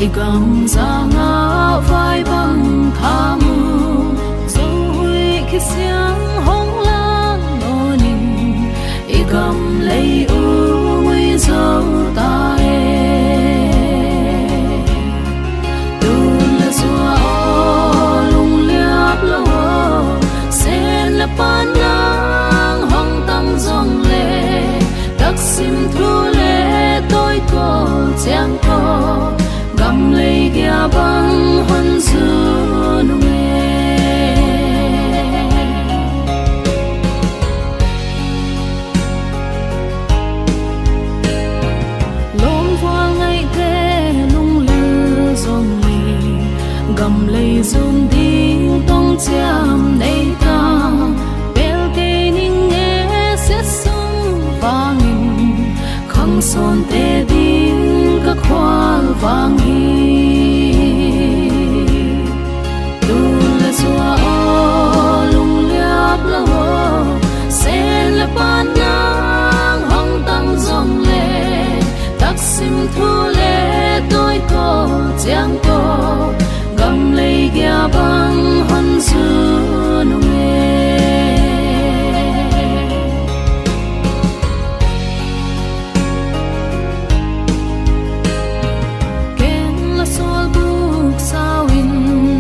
Igam za nga vai bang thamu zoi khi xiang hong lang no nin igam lei u ngui zo ta e tu la zua o lung liap lo sen la pan nang hong tam zong le dak sim thu le tôi ko chang ko gam lấy kia băng huân dư nung lom hoa ngày thế lung lư dòng mì gam lấy zoom đi tông chạm nay ta bel kê ninh nghe xét sung vang khăng son tê đi các khoa vang sim thu le tôi có giang có gam lấy kia băng huân dư nung ken la sol buk sao in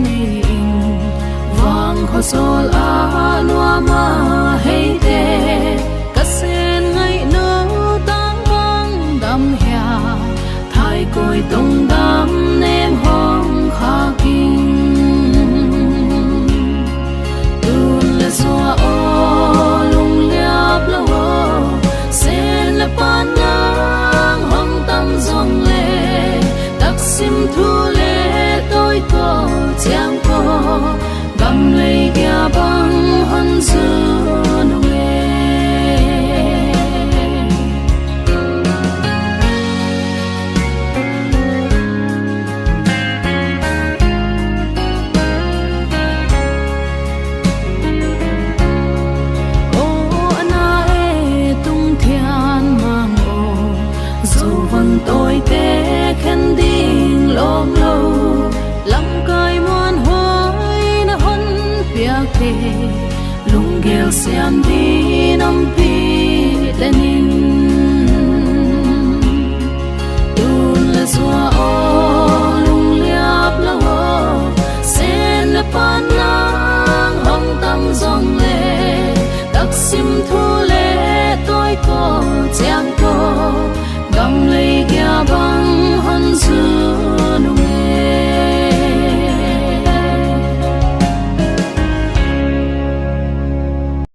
in vang khó sol a noa ma hay te kasen ngay no tang băng đam hea cội tung đam nem hong kha kinh tu la xoa o lung liap lo sen la pan nang hong tam zong le tak sim thu le tôi có chang có gam lấy kia băng huân dư nung tôi té khen đinh lom lâu lắm cay muôn hối na hôn việc thế lung ghel xem đi năm pi lên in tu la xua o lung liap lâu sen la pan nang hong tam zong le tak sim thu le tôi có chang có gam lấy kia băng huân dư